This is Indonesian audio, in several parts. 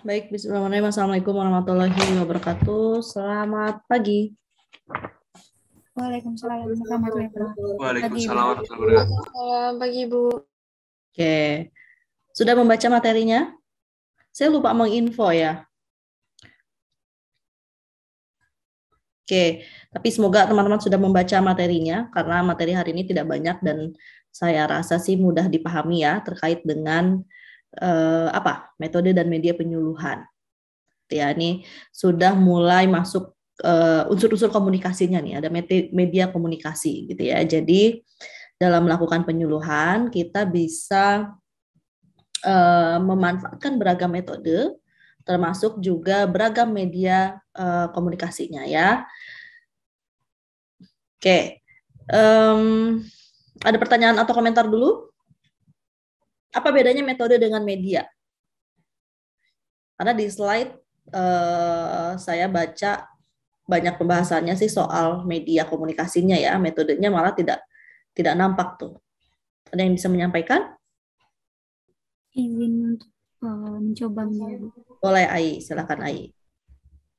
Baik, bismillahirrahmanirrahim. Assalamualaikum warahmatullahi wabarakatuh. Selamat pagi. Waalaikumsalam warahmatullahi wabarakatuh. Pagi, Waalaikumsalam Bu. warahmatullahi wabarakatuh. Selamat pagi, Ibu. Oke, sudah membaca materinya? Saya lupa menginfo ya. Oke, tapi semoga teman-teman sudah membaca materinya karena materi hari ini tidak banyak dan saya rasa sih mudah dipahami ya terkait dengan metode dan media penyuluhan. Ya, ini sudah mulai masuk unsur-unsur komunikasinya nih, ada media komunikasi gitu ya. Jadi dalam melakukan penyuluhan kita bisa memanfaatkan beragam metode, termasuk juga beragam media komunikasinya ya. Oke, ada pertanyaan atau komentar dulu? Apa bedanya metode dengan media? Karena di slide saya baca banyak pembahasannya sih soal media komunikasinya ya, metodenya malah tidak nampak tuh. Ada yang bisa menyampaikan? Izin untuk mencoba menjawab. Boleh Ai, silakan Ai.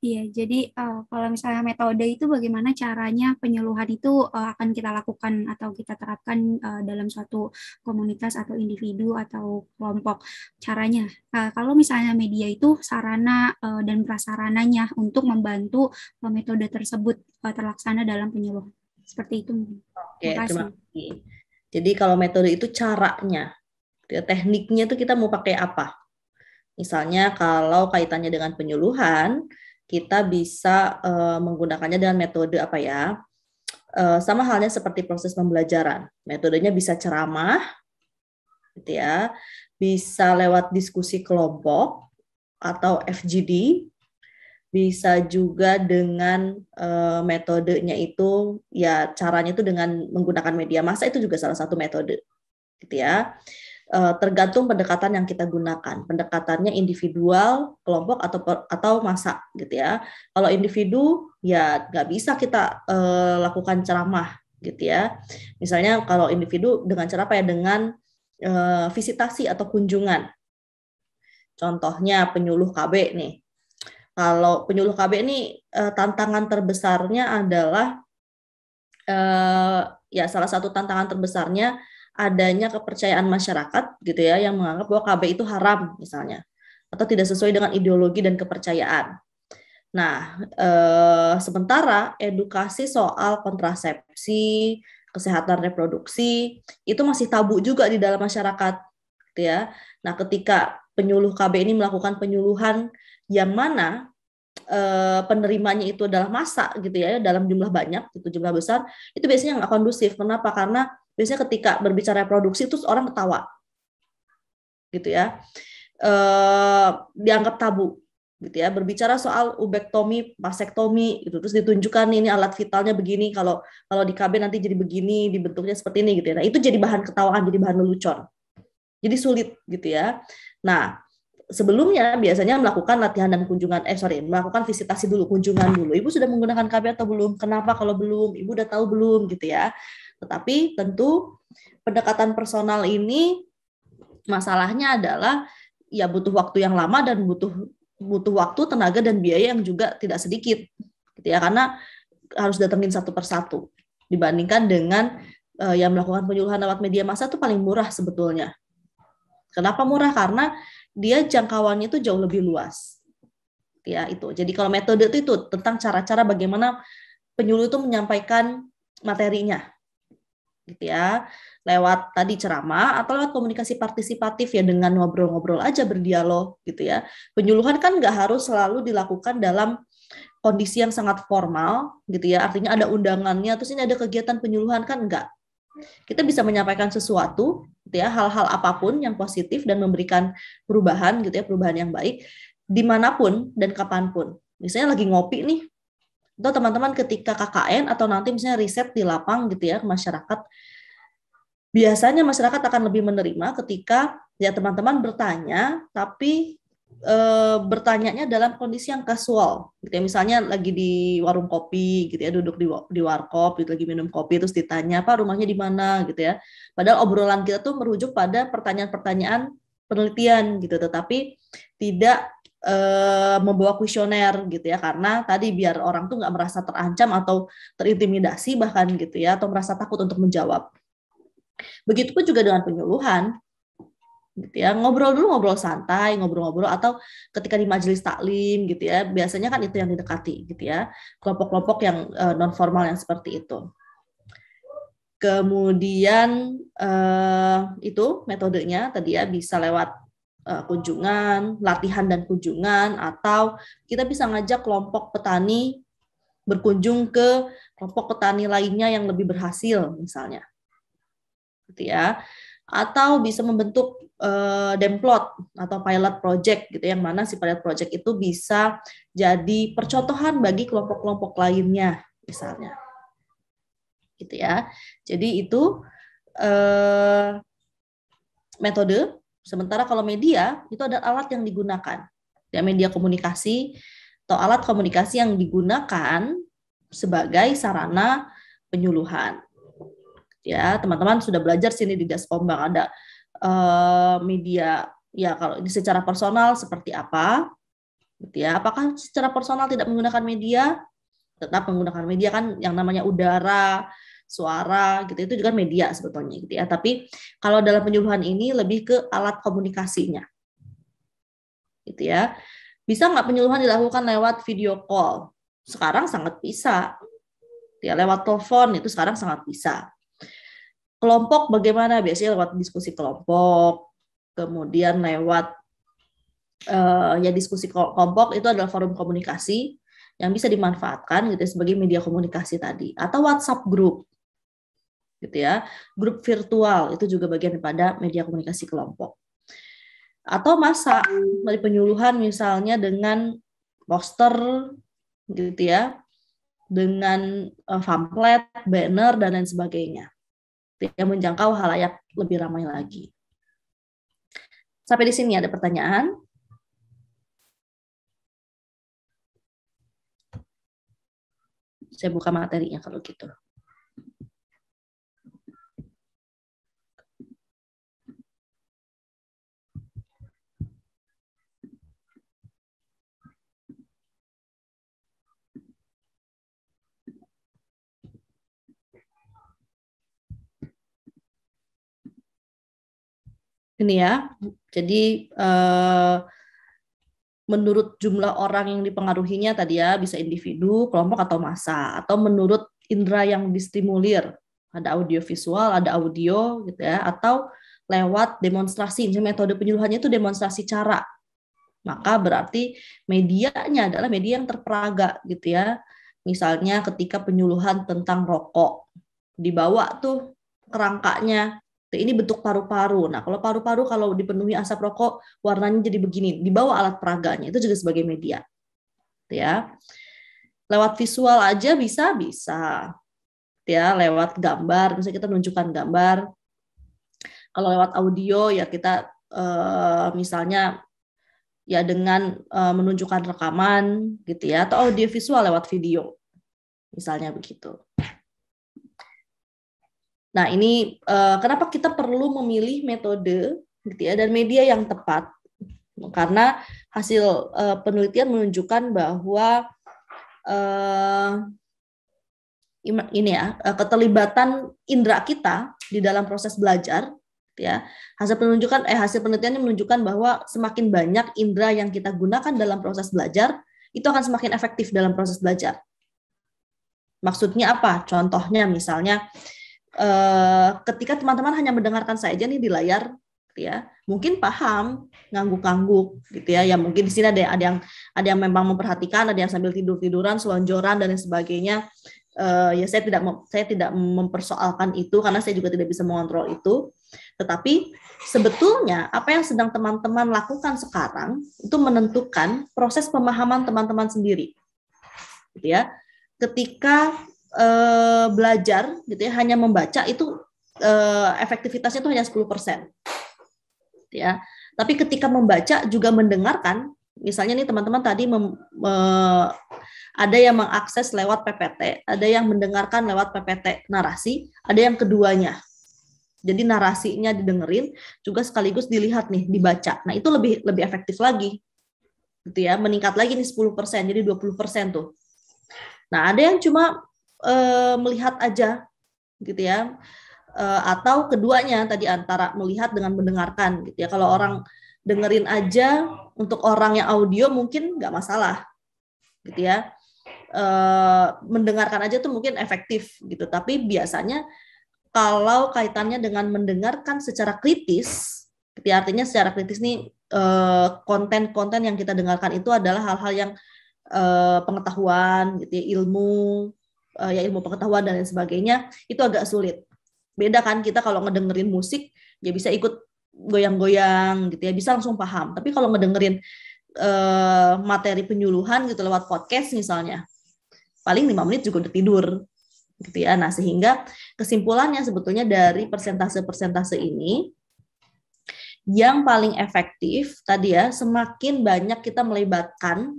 Iya, jadi kalau misalnya metode itu bagaimana caranya penyuluhan itu akan kita lakukan atau kita terapkan dalam suatu komunitas atau individu atau kelompok. Caranya, kalau misalnya media itu sarana dan prasarananya untuk membantu metode tersebut terlaksana dalam penyuluhan. Seperti itu. Oke, Terima terima kasih. kasih. Jadi kalau metode itu caranya, tekniknya itu kita mau pakai apa? Misalnya kalau kaitannya dengan penyuluhan, kita bisa menggunakannya dengan metode apa ya? Sama halnya seperti proses pembelajaran. Metodenya bisa ceramah, gitu ya, bisa lewat diskusi kelompok atau FGD, bisa juga dengan metodenya itu ya caranya itu dengan menggunakan media massa, itu juga salah satu metode, gitu ya. Tergantung pendekatan yang kita gunakan, pendekatannya individual, kelompok atau massa, gitu ya. Kalau individu ya nggak bisa kita lakukan ceramah, gitu ya. Misalnya kalau individu dengan cara apa ya, dengan visitasi atau kunjungan. Contohnya penyuluh KB nih. Kalau penyuluh KB ini tantangan terbesarnya adalah ya salah satu tantangan terbesarnya adanya kepercayaan masyarakat gitu ya yang menganggap bahwa KB itu haram misalnya atau tidak sesuai dengan ideologi dan kepercayaan. Nah, sementara edukasi soal kontrasepsi, kesehatan reproduksi itu masih tabu juga di dalam masyarakat gitu ya. Nah, ketika penyuluh KB ini melakukan penyuluhan yang mana penerimanya itu adalah massa gitu ya, dalam jumlah banyak, itu jumlah besar, itu biasanya nggak kondusif. Kenapa? Karena biasanya ketika berbicara reproduksi terus orang ketawa gitu ya, dianggap tabu gitu ya. Berbicara soal ubektomi, vasektomi gitu, terus ditunjukkan nih, ini alat vitalnya begini, kalau di KB nanti jadi begini, dibentuknya seperti ini gitu ya. Nah, itu jadi bahan ketawaan, jadi bahan lelucon, jadi sulit gitu ya. Nah, sebelumnya biasanya melakukan latihan dan melakukan visitasi dulu, kunjungan dulu. Ibu sudah menggunakan KB atau belum? Kenapa kalau belum? Ibu udah tahu belum gitu ya. Tetapi tentu pendekatan personal ini masalahnya adalah ya butuh waktu yang lama dan butuh waktu, tenaga dan biaya yang juga tidak sedikit gitu ya, karena harus datengin satu persatu dibandingkan dengan yang melakukan penyuluhan lewat media massa itu paling murah sebetulnya. Kenapa murah? Karena dia jangkauannya itu jauh lebih luas. Ya, itu. Jadi kalau metode itu tentang cara-cara bagaimana penyuluh itu menyampaikan materinya. Gitu ya. Lewat tadi ceramah atau lewat komunikasi partisipatif ya, dengan ngobrol-ngobrol aja, berdialog gitu ya. Penyuluhan kan nggak harus selalu dilakukan dalam kondisi yang sangat formal gitu ya. Artinya ada undangannya terus ini ada kegiatan penyuluhan, kan enggak. Kita bisa menyampaikan sesuatu gitu ya, hal-hal apapun yang positif dan memberikan perubahan gitu ya, perubahan yang baik dimanapun dan kapanpun. Misalnya lagi ngopi nih, atau teman-teman ketika KKN atau nanti misalnya riset di lapang gitu ya ke masyarakat, biasanya masyarakat akan lebih menerima ketika ya teman-teman bertanya, tapi bertanyanya dalam kondisi yang kasual gitu ya. Misalnya lagi di warung kopi gitu ya, duduk di warkop gitu, lagi minum kopi terus ditanya Pak rumahnya di mana gitu ya, padahal obrolan kita tuh merujuk pada pertanyaan-pertanyaan penelitian gitu, tetapi tidak membawa kuesioner gitu ya, karena tadi biar orang tuh nggak merasa terancam atau terintimidasi bahkan gitu ya, atau merasa takut untuk menjawab. Begitupun juga dengan penyuluhan gitu ya, ngobrol dulu, ngobrol santai, ngobrol-ngobrol, atau ketika di majelis taklim gitu ya, biasanya kan itu yang didekati gitu ya, kelompok-kelompok yang non formal yang seperti itu. Kemudian itu metodenya tadi ya, bisa lewat kunjungan, latihan dan kunjungan, atau kita bisa ngajak kelompok petani berkunjung ke kelompok petani lainnya yang lebih berhasil misalnya, gitu ya. Atau bisa membentuk demplot atau pilot project gitu, yang mana si pilot project itu bisa jadi percontohan bagi kelompok-kelompok lainnya misalnya, gitu ya. Jadi itu metode. Sementara kalau media itu ada alat yang digunakan, ya, media komunikasi atau alat komunikasi yang digunakan sebagai sarana penyuluhan. Ya, teman-teman sudah belajar sini di Daskombang ada media, ya kalau ini secara personal seperti apa, gitu ya. Apakah secara personal tidak menggunakan media? Tetap menggunakan media, kan yang namanya udara, suara gitu, itu juga media sebetulnya gitu ya. Tapi kalau dalam penyuluhan ini lebih ke alat komunikasinya, gitu ya. Bisa nggak penyuluhan dilakukan lewat video call? Sekarang sangat bisa. Ya, lewat telepon itu sekarang sangat bisa. Kelompok bagaimana? Biasanya lewat diskusi kelompok, kemudian lewat ya diskusi kelompok itu adalah forum komunikasi yang bisa dimanfaatkan gitu sebagai media komunikasi tadi, atau WhatsApp group. Gitu ya, grup virtual itu juga bagian daripada media komunikasi kelompok. Atau masa dari penyuluhan misalnya dengan poster gitu ya, dengan pamflet, banner dan lain sebagainya, yang menjangkau halayak lebih ramai lagi. Sampai di sini ada pertanyaan? Saya buka materinya kalau gitu. Ini ya, jadi menurut jumlah orang yang dipengaruhinya tadi ya, bisa individu, kelompok, atau massa, atau menurut indera yang distimulir, ada audio visual, ada audio gitu ya, atau lewat demonstrasi. Misalnya metode penyuluhannya itu demonstrasi cara, maka berarti medianya adalah media yang terperaga gitu ya. Misalnya ketika penyuluhan tentang rokok, dibawa tuh kerangkanya, ini bentuk paru-paru. Nah, kalau paru-paru kalau dipenuhi asap rokok warnanya jadi begini, dibawa alat peraganya, itu juga sebagai media. Ya. Lewat visual aja bisa. Ya, lewat gambar, misalnya kita menunjukkan gambar. Kalau lewat audio ya kita misalnya ya dengan menunjukkan rekaman gitu ya, atau audio visual lewat video. Misalnya begitu. Nah, ini kenapa kita perlu memilih metode gitu ya, dan media yang tepat. Karena hasil penelitian menunjukkan bahwa ini ya, keterlibatan indera kita di dalam proses belajar, ya. Hasil penelitiannya menunjukkan bahwa semakin banyak indera yang kita gunakan dalam proses belajar, itu akan semakin efektif dalam proses belajar. Maksudnya apa? Contohnya misalnya ketika teman-teman hanya mendengarkan saja nih di layar, gitu ya, mungkin paham, ngangguk-ngangguk, gitu ya. Ya mungkin di sini ada yang memang memperhatikan, ada yang sambil tidur-tiduran, selonjoran dan lain sebagainya. Ya saya tidak mempersoalkan itu karena saya juga tidak bisa mengontrol itu. Tetapi sebetulnya apa yang sedang teman-teman lakukan sekarang itu menentukan proses pemahaman teman-teman sendiri, gitu ya. Ketika belajar gitu ya, hanya membaca itu efektivitasnya itu hanya 10%. Ya. Tapi ketika membaca juga mendengarkan, misalnya nih teman-teman tadi ada yang mengakses lewat PPT, ada yang mendengarkan lewat PPT narasi, ada yang keduanya. Jadi narasinya didengerin juga sekaligus dilihat nih, dibaca. Nah, itu lebih efektif lagi. gitu ya, meningkat lagi nih 10%, jadi 20% tuh. Nah, ada yang cuma melihat aja gitu ya, atau keduanya tadi antara melihat dengan mendengarkan gitu ya. Kalau orang dengerin aja, untuk orang yang audio mungkin nggak masalah gitu ya. Mendengarkan aja tuh mungkin efektif gitu, tapi biasanya kalau kaitannya dengan mendengarkan secara kritis, gitu ya, artinya secara kritis nih konten-konten yang kita dengarkan itu adalah hal-hal yang pengetahuan gitu ya, ilmu pengetahuan dan lain sebagainya, itu agak sulit. Beda kan kita kalau ngedengerin musik ya bisa ikut goyang-goyang gitu ya, bisa langsung paham. Tapi kalau ngedengerin materi penyuluhan gitu lewat podcast misalnya, paling 5 menit juga udah tidur gitu ya. Nah, sehingga kesimpulannya sebetulnya dari persentase-persentase ini, yang paling efektif tadi ya, semakin banyak kita melibatkan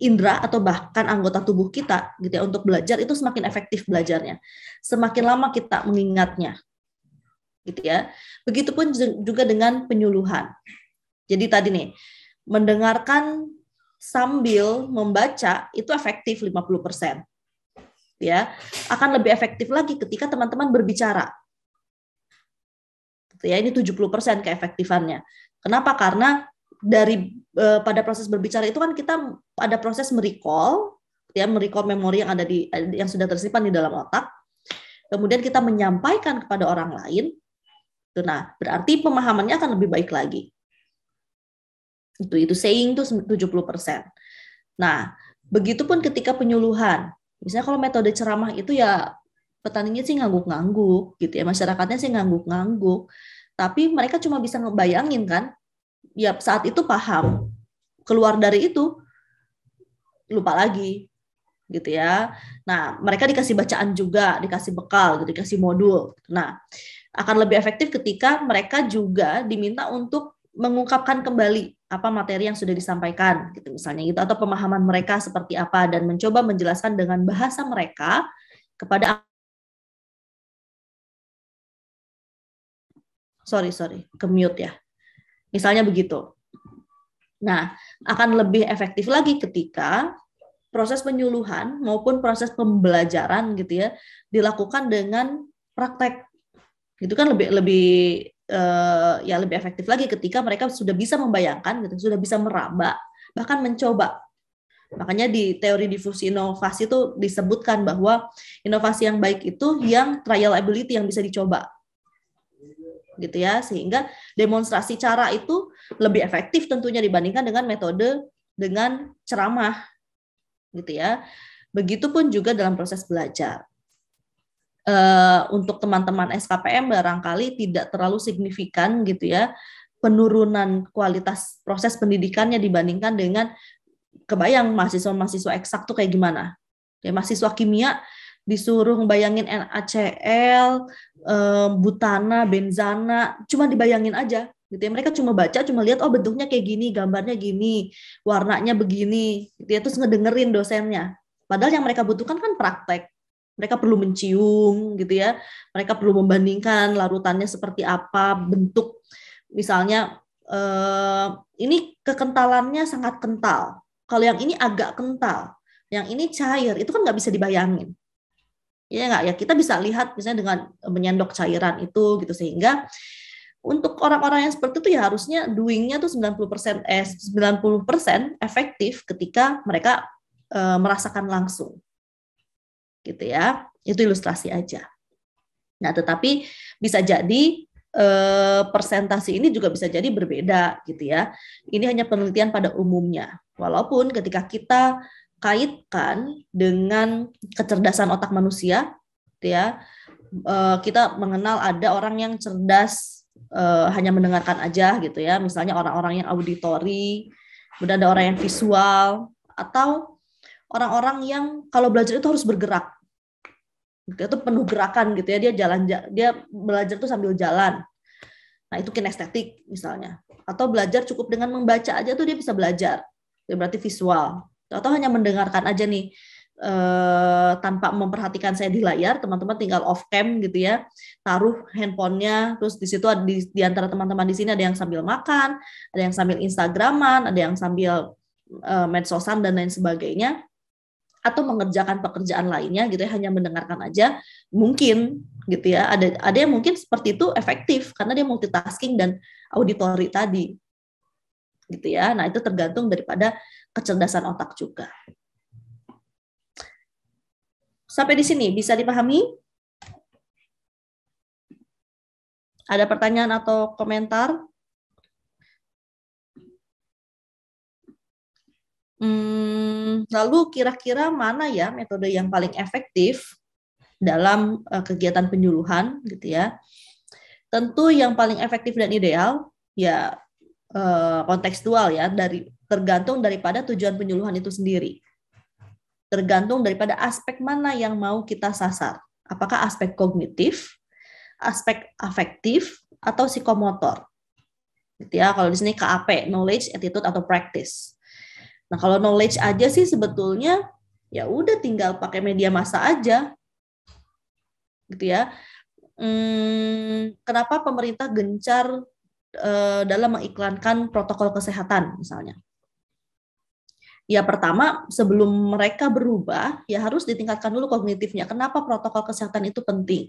indera atau bahkan anggota tubuh kita gitu ya untuk belajar, itu semakin efektif belajarnya. Semakin lama kita mengingatnya. Gitu ya. Begitupun juga dengan penyuluhan. Jadi tadi nih, mendengarkan sambil membaca itu efektif 50%. Ya, akan lebih efektif lagi ketika teman-teman berbicara. Gitu ya, ini 70% keefektifannya. Kenapa? Karena dari pada proses berbicara itu kan kita ada proses merecall, ya, merecall memori yang ada yang sudah tersimpan di dalam otak. Kemudian kita menyampaikan kepada orang lain. Nah, berarti pemahamannya akan lebih baik lagi. Itu saying itu 70%. Nah, begitupun ketika penyuluhan. Misalnya kalau metode ceramah itu ya petaninya sih ngangguk-ngangguk gitu ya, masyarakatnya sih ngangguk-ngangguk. Tapi mereka cuma bisa ngebayangin kan, ya saat itu paham. Keluar dari itu lupa lagi gitu ya. Nah, mereka dikasih bacaan juga, dikasih bekal, gitu, dikasih modul. Nah, akan lebih efektif ketika mereka juga diminta untuk mengungkapkan kembali apa materi yang sudah disampaikan gitu misalnya gitu, atau pemahaman mereka seperti apa, dan mencoba menjelaskan dengan bahasa mereka kepada sorry ke mute ya. Misalnya begitu. Nah, akan lebih efektif lagi ketika proses penyuluhan maupun proses pembelajaran gitu ya dilakukan dengan praktek. Itu kan lebih efektif lagi ketika mereka sudah bisa membayangkan gitu, sudah bisa meraba, bahkan mencoba. Makanya di teori difusi inovasi itu disebutkan bahwa inovasi yang baik itu yang trialability, yang bisa dicoba. Gitu ya, sehingga demonstrasi cara itu lebih efektif tentunya dibandingkan dengan metode dengan ceramah. Gitu ya. Begitupun juga dalam proses belajar. Untuk teman-teman SKPM barangkali tidak terlalu signifikan gitu ya penurunan kualitas proses pendidikannya dibandingkan dengan, kebayang mahasiswa eksak tuh kayak gimana ya, mahasiswa kimia disuruh ngebayangin NaCl, butana, benzana, cuma dibayangin aja gitu ya, mereka cuma baca, cuma lihat oh bentuknya kayak gini, gambarnya gini, warnanya begini gitu ya, terus ngedengerin dosennya. Padahal yang mereka butuhkan kan praktek. Mereka perlu mencium gitu ya, mereka perlu membandingkan larutannya seperti apa, bentuk misalnya ini kekentalannya sangat kental, kalau yang ini agak kental, yang ini cair, itu kan nggak bisa dibayangin. Ya nggak ya, kita bisa lihat misalnya dengan menyendok cairan itu gitu, sehingga untuk orang-orang yang seperti itu ya harusnya doing-nya tuh 90% efektif ketika mereka merasakan langsung. Gitu ya, itu ilustrasi aja. Nah, tetapi bisa jadi persentase ini juga bisa jadi berbeda gitu ya. Ini hanya penelitian pada umumnya. Walaupun ketika kita kaitkan dengan kecerdasan otak manusia, gitu ya, kita mengenal ada orang yang cerdas hanya mendengarkan aja gitu ya. Misalnya orang-orang yang auditori, kemudian ada orang yang visual, atau orang-orang yang kalau belajar itu harus bergerak. Itu penuh gerakan gitu ya, dia belajar tuh sambil jalan. Nah, itu kinestetik misalnya. Atau belajar cukup dengan membaca aja tuh dia bisa belajar. Itu berarti visual. Atau hanya mendengarkan aja nih tanpa memperhatikan saya di layar, teman-teman tinggal off cam gitu ya. Taruh handphonenya, terus di situ di antara teman-teman di sini ada yang sambil makan, ada yang sambil Instagraman, ada yang sambil medsosan dan lain sebagainya, atau mengerjakan pekerjaan lainnya gitu ya, hanya mendengarkan aja, mungkin gitu ya, ada yang mungkin seperti itu efektif karena dia multitasking dan auditori tadi gitu ya. Nah, itu tergantung daripada kecerdasan otak juga. Sampai di sini bisa dipahami? Ada pertanyaan atau komentar? Lalu kira-kira mana ya metode yang paling efektif dalam kegiatan penyuluhan gitu ya? Tentu yang paling efektif dan ideal ya kontekstual ya, tergantung daripada tujuan penyuluhan itu sendiri. Tergantung daripada aspek mana yang mau kita sasar. Apakah aspek kognitif, aspek afektif, atau psikomotor. Gitu ya, kalau di sini KAP, knowledge, attitude, atau practice. Nah, kalau knowledge aja sih sebetulnya ya udah tinggal pakai media massa aja. Gitu ya. Kenapa pemerintah gencar dalam mengiklankan protokol kesehatan misalnya? Ya pertama, sebelum mereka berubah, ya harus ditingkatkan dulu kognitifnya. Kenapa protokol kesehatan itu penting?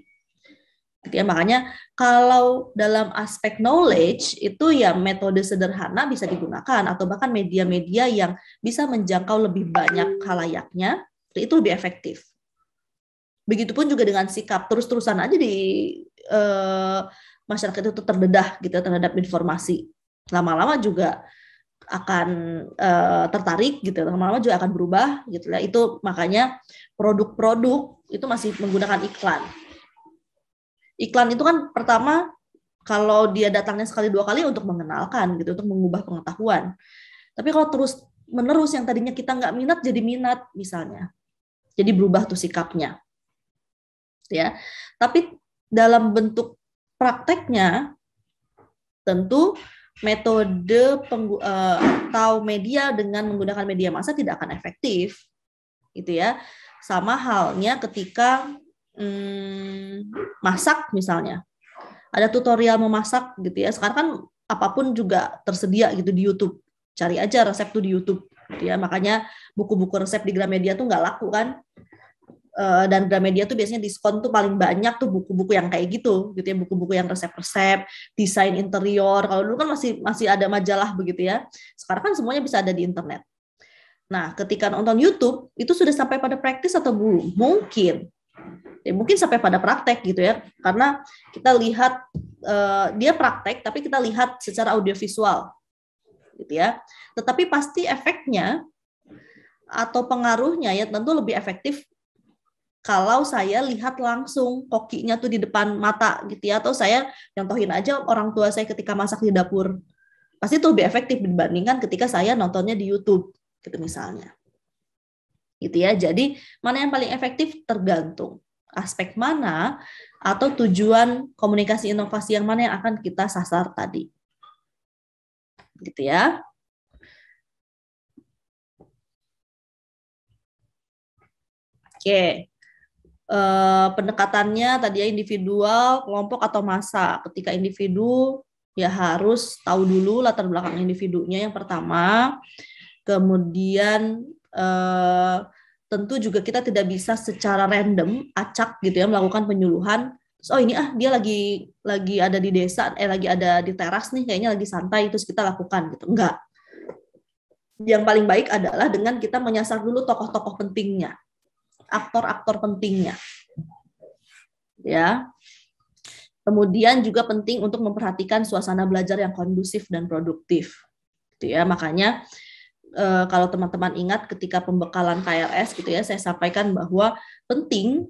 Ya, makanya kalau dalam aspek knowledge itu ya metode sederhana bisa digunakan atau bahkan media-media yang bisa menjangkau lebih banyak khalayaknya itu lebih efektif. Begitupun juga dengan sikap terus-terusan aja di masyarakat itu terdedah gitu terhadap informasi. Lama-lama juga akan tertarik gitu, lama-lama juga akan berubah gitu ya. Itu makanya produk-produk itu masih menggunakan iklan. Iklan itu kan pertama kalau dia datangnya sekali dua kali untuk mengenalkan gitu, untuk mengubah pengetahuan. Tapi kalau terus menerus yang tadinya kita nggak minat jadi minat misalnya, jadi berubah tuh sikapnya, ya. Tapi dalam bentuk prakteknya tentu metode atau media dengan menggunakan media massa tidak akan efektif, gitu ya. Sama halnya ketika masak misalnya, ada tutorial memasak gitu ya. Sekarang kan apapun juga tersedia gitu di YouTube. Cari aja resep tuh di YouTube, gitu ya. Makanya buku-buku resep di Gramedia tuh nggak laku kan. Dan Gramedia tuh biasanya diskon tuh paling banyak tuh buku-buku yang kayak gitu ya, buku-buku yang resep-resep, desain interior. Kalau dulu kan masih ada majalah begitu ya. Sekarang kan semuanya bisa ada di internet. Nah, ketika nonton YouTube itu sudah sampai pada praktis atau belum? Mungkin. Ya, mungkin sampai pada praktek gitu ya. Karena kita lihat dia praktek tapi kita lihat secara audiovisual. Gitu ya. Tetapi pasti efeknya atau pengaruhnya ya tentu lebih efektif kalau saya lihat langsung kokinya tuh di depan mata gitu ya, atau saya contohin aja orang tua saya ketika masak di dapur, pasti itu lebih efektif dibandingkan ketika saya nontonnya di YouTube gitu misalnya, gitu ya. Jadi mana yang paling efektif tergantung aspek mana atau tujuan komunikasi inovasi yang mana yang akan kita sasar tadi, gitu ya. Oke. Pendekatannya tadi ya individual, kelompok atau massa. Ketika individu ya harus tahu dulu latar belakang individunya yang pertama. Kemudian tentu juga kita tidak bisa secara random acak gitu ya melakukan penyuluhan. Oh ini dia lagi ada di desa, lagi ada di teras nih, kayaknya lagi santai terus kita lakukan gitu. Enggak. Yang paling baik adalah dengan kita menyasar dulu tokoh-tokoh pentingnya, aktor-aktor pentingnya, ya. Kemudian juga penting untuk memperhatikan suasana belajar yang kondusif dan produktif, gitu ya. Makanya kalau teman-teman ingat ketika pembekalan KRS, gitu ya, saya sampaikan bahwa penting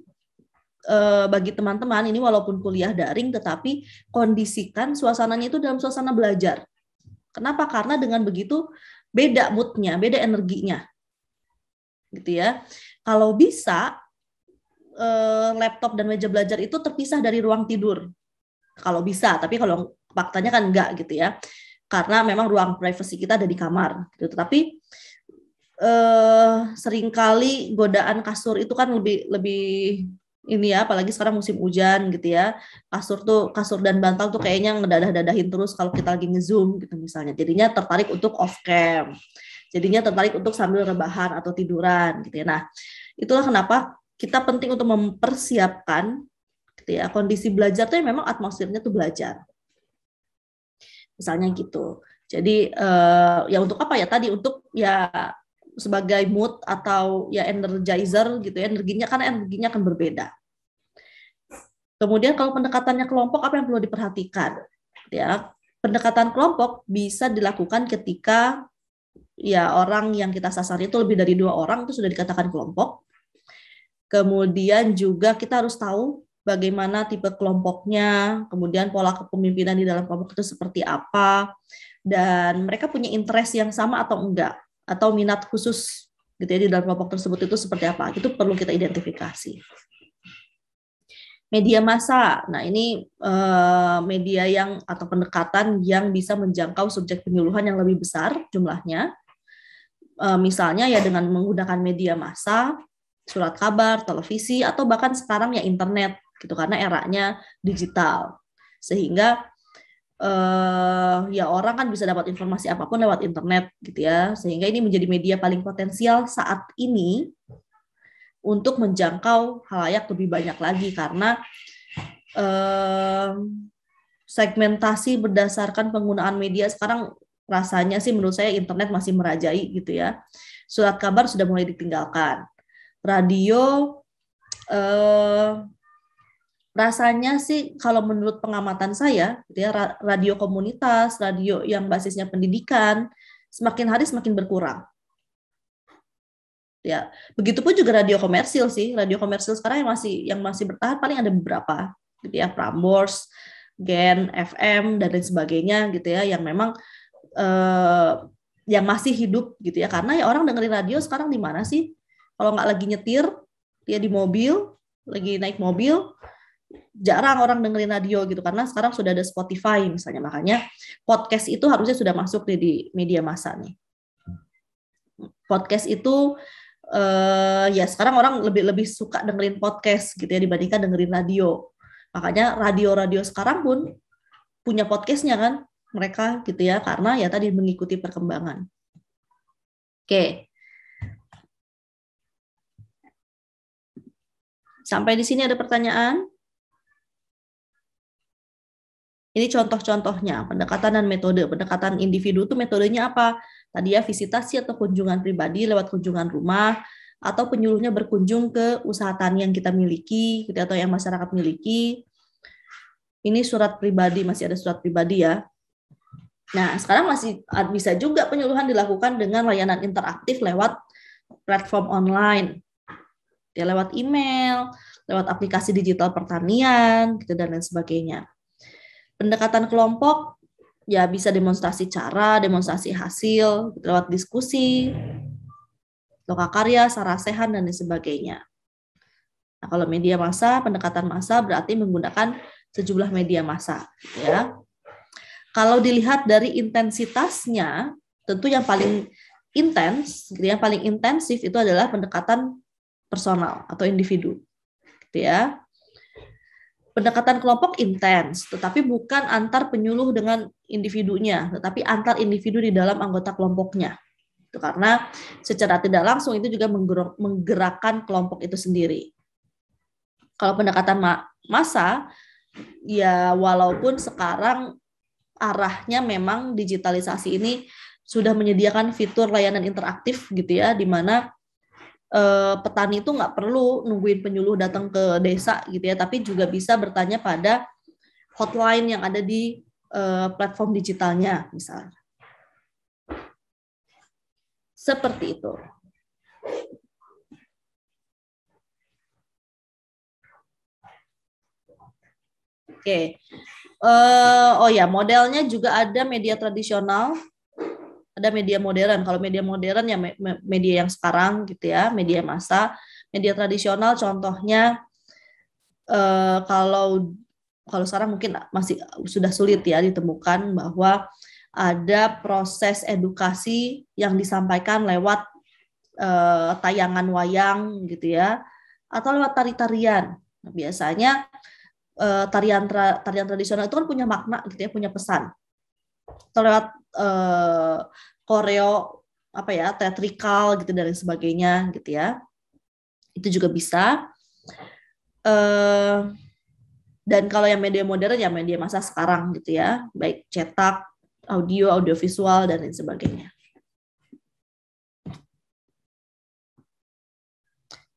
bagi teman-teman ini walaupun kuliah daring, tetapi kondisikan suasananya itu dalam suasana belajar. Kenapa? Karena dengan begitu beda moodnya, beda energinya, gitu ya. Kalau bisa laptop dan meja belajar itu terpisah dari ruang tidur. Kalau bisa, tapi kalau faktanya kan enggak gitu ya. Karena memang ruang privasi kita ada di kamar gitu. Tetapi seringkali godaan kasur itu kan lebih ini ya, apalagi sekarang musim hujan gitu ya. Kasur dan bantal tuh kayaknya ngedadah-dadahin terus kalau kita lagi nge-zoom gitu misalnya. Jadinya tertarik untuk off cam. Jadinya tertarik untuk sambil rebahan atau tiduran gitu ya. Nah, itulah kenapa kita penting untuk mempersiapkan gitu ya, kondisi belajar tuh memang atmosfernya tuh belajar. Misalnya gitu. Jadi ya untuk apa ya tadi, untuk ya sebagai mood atau ya energizer gitu ya, energinya akan berbeda. Kemudian kalau pendekatannya kelompok, apa yang perlu diperhatikan? Ya, pendekatan kelompok bisa dilakukan ketika ya orang yang kita sasar itu lebih dari 2 orang, itu sudah dikatakan kelompok. Kemudian juga kita harus tahu bagaimana tipe kelompoknya, kemudian pola kepemimpinan di dalam kelompok itu seperti apa, dan mereka punya interest yang sama atau enggak, atau minat khusus gitu ya di dalam kelompok tersebut itu seperti apa. Itu perlu kita identifikasi. Media massa. Nah, ini media yang atau pendekatan yang bisa menjangkau subjek penyuluhan yang lebih besar jumlahnya. Misalnya ya dengan menggunakan media massa, surat kabar, televisi, atau bahkan sekarang ya internet gitu, karena eranya digital. Sehingga ya orang kan bisa dapat informasi apapun lewat internet gitu ya. Sehingga ini menjadi media paling potensial saat ini untuk menjangkau halayak lebih banyak lagi, karena segmentasi berdasarkan penggunaan media sekarang rasanya sih menurut saya internet masih merajai gitu ya. Surat kabar sudah mulai ditinggalkan. Radio rasanya sih kalau menurut pengamatan saya gitu ya, radio komunitas, radio yang basisnya pendidikan semakin hari semakin berkurang. Ya, begitupun juga radio komersil sih. Radio komersil sekarang yang masih bertahan paling ada beberapa gitu ya, Prambors, Gen, FM dan lain sebagainya gitu ya, yang memang yang masih hidup gitu ya. Karena ya orang dengerin radio sekarang di mana sih? Kalau nggak lagi nyetir, dia di mobil, lagi naik mobil, jarang orang dengerin radio gitu, karena sekarang sudah ada Spotify misalnya. Makanya podcast itu harusnya sudah masuk di media massa nih. Podcast itu ya sekarang orang lebih suka dengerin podcast gitu ya dibandingkan dengerin radio. Makanya radio-radio sekarang pun punya podcastnya kan mereka gitu ya, karena ya tadi mengikuti perkembangan. Oke. Sampai di sini ada pertanyaan? Ini contoh-contohnya, pendekatan dan metode. Pendekatan individu itu metodenya apa? Tadi ya visitasi atau kunjungan pribadi lewat kunjungan rumah, atau penyuluhnya berkunjung ke usaha tani yang kita miliki, atau yang masyarakat miliki. Ini surat pribadi, masih ada surat pribadi ya. Nah, sekarang masih bisa juga penyuluhan dilakukan dengan layanan interaktif lewat platform online. Ya, lewat email, lewat aplikasi digital pertanian, gitu, dan lain sebagainya. Pendekatan kelompok, ya bisa demonstrasi cara, demonstrasi hasil, lewat diskusi, lokakarya, sarasehan, dan lain sebagainya. Nah, kalau media massa, pendekatan massa berarti menggunakan sejumlah media massa. Ya. Kalau dilihat dari intensitasnya, tentu yang paling intens, yang paling intensif itu adalah pendekatan personal atau individu. Gitu ya. Pendekatan kelompok intens, tetapi bukan antar penyuluh dengan individunya, tetapi antar individu di dalam anggota kelompoknya. Itu karena secara tidak langsung itu juga menggerakkan kelompok itu sendiri. Kalau pendekatan massa, ya walaupun sekarang arahnya memang digitalisasi ini sudah menyediakan fitur layanan interaktif gitu ya, di mana petani itu nggak perlu nungguin penyuluh datang ke desa gitu ya, tapi juga bisa bertanya pada hotline yang ada di platform digitalnya misalnya. Seperti itu. Oke. Oh ya, modelnya juga ada media tradisional, ada media modern. Kalau media modern ya media yang sekarang gitu ya, media massa. Media tradisional contohnya kalau sekarang mungkin masih sudah sulit ya ditemukan bahwa ada proses edukasi yang disampaikan lewat tayangan wayang gitu ya, atau lewat tari-tarian. Nah, biasanya tarian tradisional itu kan punya makna gitu ya, punya pesan. Atau lewat koreo apa ya, teatrikal gitu dan lain sebagainya gitu ya. Itu juga bisa. Dan kalau yang media modern ya media masa sekarang gitu ya, baik cetak, audio, audiovisual dan lain sebagainya.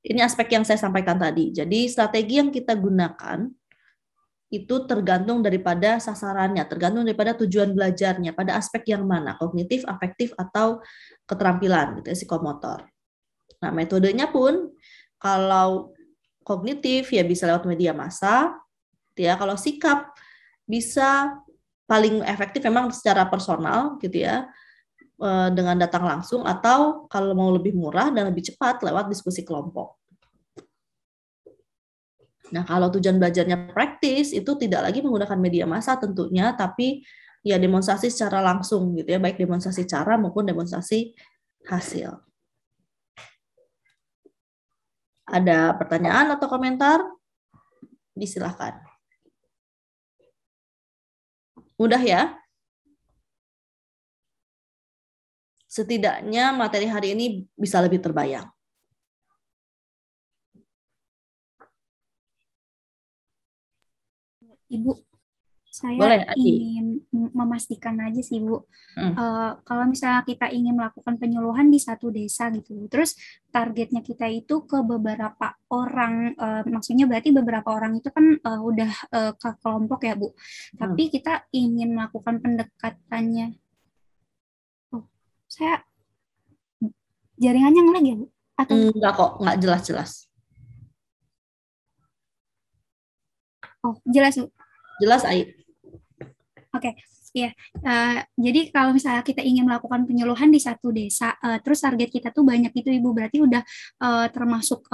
Ini aspek yang saya sampaikan tadi. Jadi strategi yang kita gunakan itu tergantung daripada sasarannya, tergantung daripada tujuan belajarnya, pada aspek yang mana, kognitif, afektif, atau keterampilan, gitu ya, psikomotor. Nah, metodenya pun kalau kognitif ya bisa lewat media massa, gitu ya. Kalau sikap bisa paling efektif memang secara personal, gitu ya, dengan datang langsung, atau kalau mau lebih murah dan lebih cepat lewat diskusi kelompok. Nah, kalau tujuan belajarnya praktis, itu tidak lagi menggunakan media massa tentunya, tapi ya demonstrasi secara langsung gitu ya, baik demonstrasi cara maupun demonstrasi hasil. Ada pertanyaan atau komentar? Disilahkan. Mudah ya? Setidaknya materi hari ini bisa lebih terbayang. Ibu, saya Boleh, Adi. ingin memastikan aja sih, Bu. Kalau misalnya kita ingin melakukan penyuluhan di satu desa gitu, terus targetnya kita itu ke beberapa orang, maksudnya berarti beberapa orang itu kan udah ke kelompok ya, Bu. Tapi kita ingin melakukan pendekatannya. Oh, saya jaringannya ngelag ya, Bu? Atau enggak kok, enggak jelas-jelas. Oh, jelas, Bu. Jelas, Ai. Oke, ya. Jadi kalau misalnya kita ingin melakukan penyuluhan di satu desa, terus target kita tuh banyak itu Ibu, berarti udah termasuk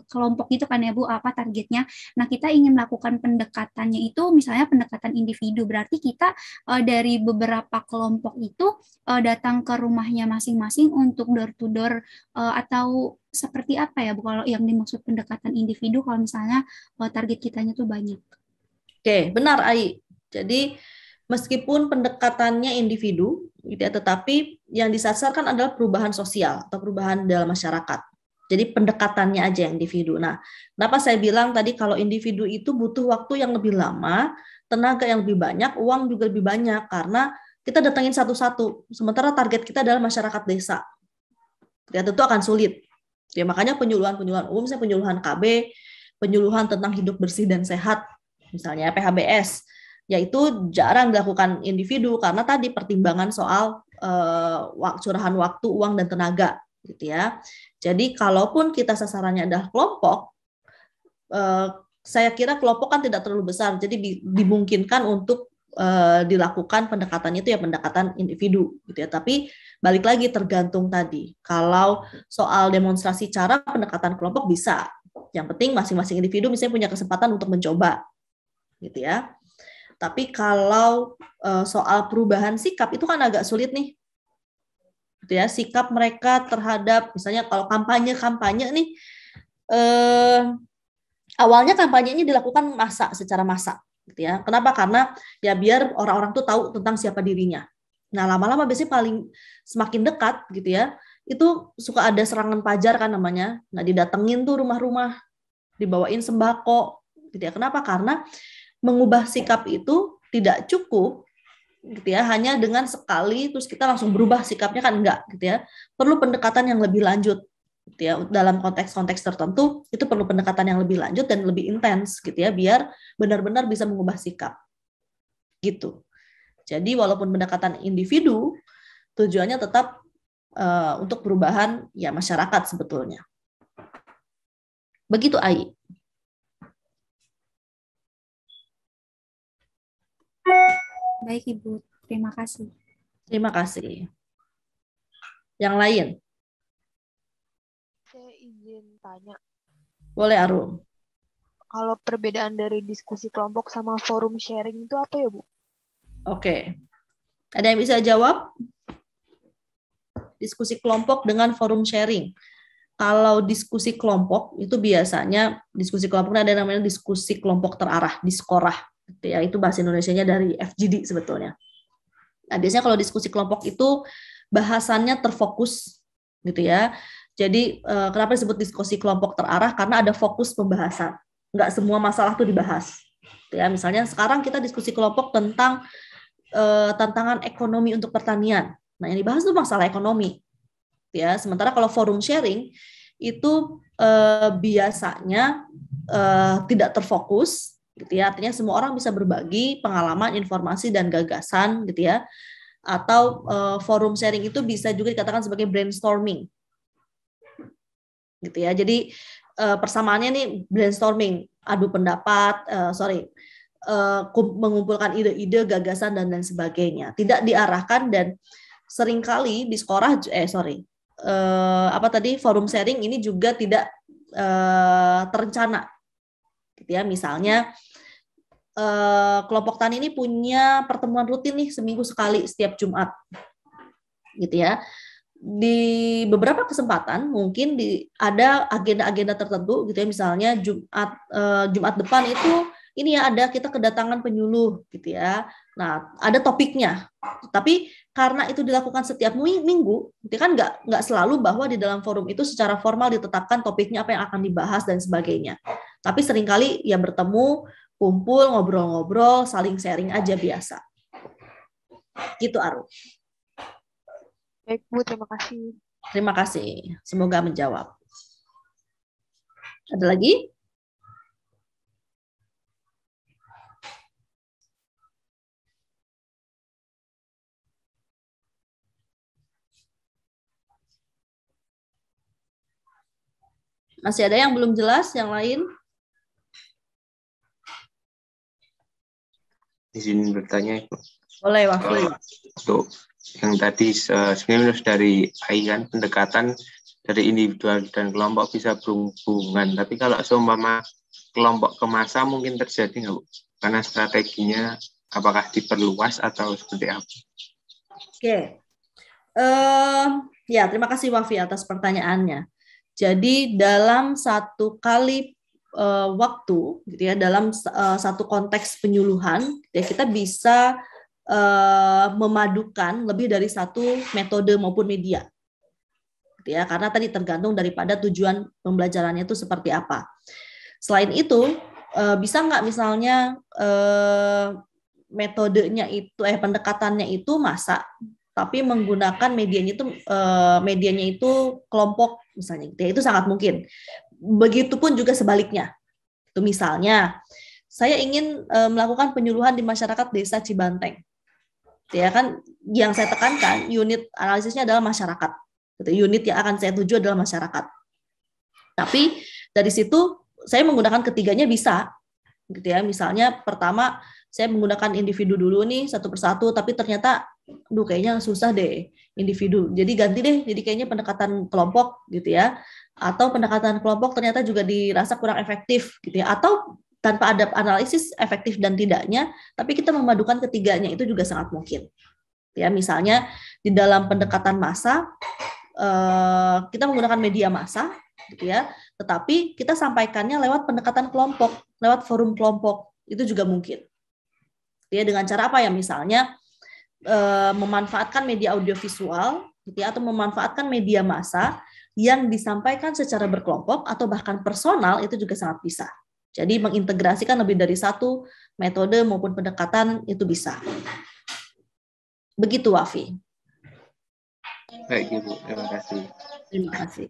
kelompok itu kan ya Bu, apa targetnya. Nah, kita ingin melakukan pendekatannya itu misalnya pendekatan individu, berarti kita dari beberapa kelompok itu datang ke rumahnya masing-masing untuk door to door, atau seperti apa ya Bu kalau yang dimaksud pendekatan individu kalau misalnya target kitanya tuh banyak. Oke, benar, Ai. Jadi meskipun pendekatannya individu, gitu ya, tetapi yang disasarkan adalah perubahan sosial atau perubahan dalam masyarakat. Jadi pendekatannya aja yang individu. Nah, kenapa saya bilang tadi kalau individu itu butuh waktu yang lebih lama, tenaga yang lebih banyak, uang juga lebih banyak, karena kita datangin satu-satu. Sementara target kita adalah masyarakat desa. Ya, tentu akan sulit. Ya, makanya penyuluhan-penyuluhan umum, misalnya penyuluhan KB, penyuluhan tentang hidup bersih dan sehat, misalnya PHBS, yaitu jarang dilakukan individu karena tadi pertimbangan soal curahan waktu, uang, dan tenaga, gitu ya. Jadi kalaupun kita sasarannya adalah kelompok, saya kira kelompok kan tidak terlalu besar, jadi dimungkinkan untuk dilakukan pendekatan itu ya pendekatan individu, gitu ya. Tapi balik lagi tergantung tadi. Kalau soal demonstrasi cara pendekatan kelompok bisa. Yang penting masing-masing individu misalnya punya kesempatan untuk mencoba, gitu ya. Tapi kalau soal perubahan sikap itu kan agak sulit nih, gitu ya. Sikap mereka terhadap misalnya kalau kampanye nih, awalnya kampanyenya dilakukan secara massa, gitu ya. Kenapa? Karena ya biar orang-orang tuh tahu tentang siapa dirinya. Nah, lama-lama biasanya semakin dekat, gitu ya. Itu suka ada serangan pajar kan namanya. Nah, didatengin tuh rumah-rumah, dibawain sembako, gitu ya. Kenapa? Karena mengubah sikap itu tidak cukup, gitu ya, hanya dengan sekali terus kita langsung berubah sikapnya kan enggak, gitu ya. Perlu pendekatan yang lebih lanjut, gitu ya. Dalam konteks-konteks tertentu itu perlu pendekatan yang lebih lanjut dan lebih intens, gitu ya, biar benar-benar bisa mengubah sikap, gitu. Jadi walaupun pendekatan individu, tujuannya tetap untuk perubahan ya masyarakat sebetulnya. Begitu, Ai. Baik, Ibu. Terima kasih. Terima kasih. Yang lain? Saya izin tanya. Boleh, Arum. Kalau perbedaan dari diskusi kelompok sama forum sharing itu apa ya, Bu? Oke. Ada yang bisa jawab? Diskusi kelompok dengan forum sharing. Kalau diskusi kelompok itu biasanya diskusi kelompoknya ada namanya diskusi kelompok terarah, diskorah, gitu ya. Itu bahasa Indonesianya dari FGD sebetulnya. Nah, biasanya kalau diskusi kelompok itu bahasannya terfokus gitu ya. Jadi kenapa disebut diskusi kelompok terarah? Karena ada fokus pembahasan. Nggak semua masalah tuh dibahas. Ya, misalnya sekarang kita diskusi kelompok tentang tantangan ekonomi untuk pertanian. Nah, yang dibahas tuh masalah ekonomi. Ya, sementara kalau forum sharing itu biasanya tidak terfokus, gitu ya. Artinya semua orang bisa berbagi pengalaman, informasi dan gagasan, gitu ya. Atau forum sharing itu bisa juga dikatakan sebagai brainstorming, gitu ya. Jadi persamaannya nih brainstorming, adu pendapat, mengumpulkan ide-ide, gagasan dan lain sebagainya. Tidak diarahkan dan seringkali di sekolah forum sharing ini juga tidak terencana, gitu ya. Misalnya kelompok tani ini punya pertemuan rutin nih seminggu sekali setiap Jumat, gitu ya. Di beberapa kesempatan mungkin ada agenda-agenda tertentu, gitu ya. Misalnya Jumat depan itu ini ya ada kita kedatangan penyuluh, gitu ya. Nah, ada topiknya. Tapi karena itu dilakukan setiap minggu, itu kan nggak selalu bahwa di dalam forum itu secara formal ditetapkan topiknya apa yang akan dibahas dan sebagainya. Tapi seringkali ya bertemu, kumpul, ngobrol-ngobrol, saling sharing aja biasa. Gitu, Aru. Baik, Bu, terima kasih. Terima kasih. Semoga menjawab. Ada lagi? Masih ada yang belum jelas? Yang lain? Izin bertanya, Ibu. Boleh, Wafi. Untuk yang tadi sebenarnya dari AI kan pendekatan dari individual dan kelompok bisa berhubungan. Tapi kalau seumpama kelompok ke massa mungkin terjadi nggak, Bu? Karena strateginya apakah diperluas atau seperti apa? Oke. Ya, terima kasih Wafi atas pertanyaannya. Jadi dalam satu kali waktu, gitu ya, dalam satu konteks penyuluhan, ya kita bisa memadukan lebih dari satu metode maupun media, gitu ya, karena tadi tergantung daripada tujuan pembelajarannya itu seperti apa. Selain itu, bisa nggak misalnya metodenya itu, pendekatannya itu massa, tapi menggunakan medianya itu kelompok misalnya, gitu ya, itu sangat mungkin. Begitupun juga sebaliknya. Itu misalnya saya ingin melakukan penyuluhan di masyarakat Desa Cibanteng. Ya kan, yang saya tekankan unit analisisnya adalah masyarakat. Unit yang akan saya tuju adalah masyarakat. Tapi dari situ saya menggunakan ketiganya bisa, gitu ya. Misalnya pertama saya menggunakan individu dulu nih satu persatu, tapi ternyata kayaknya susah deh individu. Jadi ganti deh, jadi kayaknya pendekatan kelompok, gitu ya. Atau pendekatan kelompok ternyata juga dirasa kurang efektif, gitu ya. Atau tanpa ada analisis efektif dan tidaknya, tapi kita memadukan ketiganya, itu juga sangat mungkin. Ya, misalnya di dalam pendekatan massa, kita menggunakan media massa, gitu ya, tetapi kita sampaikannya lewat pendekatan kelompok, lewat forum kelompok, itu juga mungkin. Ya, dengan cara apa ya? Misalnya memanfaatkan media audiovisual, gitu ya, atau memanfaatkan media massa yang disampaikan secara berkelompok atau bahkan personal, itu juga sangat bisa. Jadi mengintegrasikan lebih dari satu metode maupun pendekatan itu bisa. Begitu, Wafi. Baik, Ibu. Terima kasih. Terima kasih.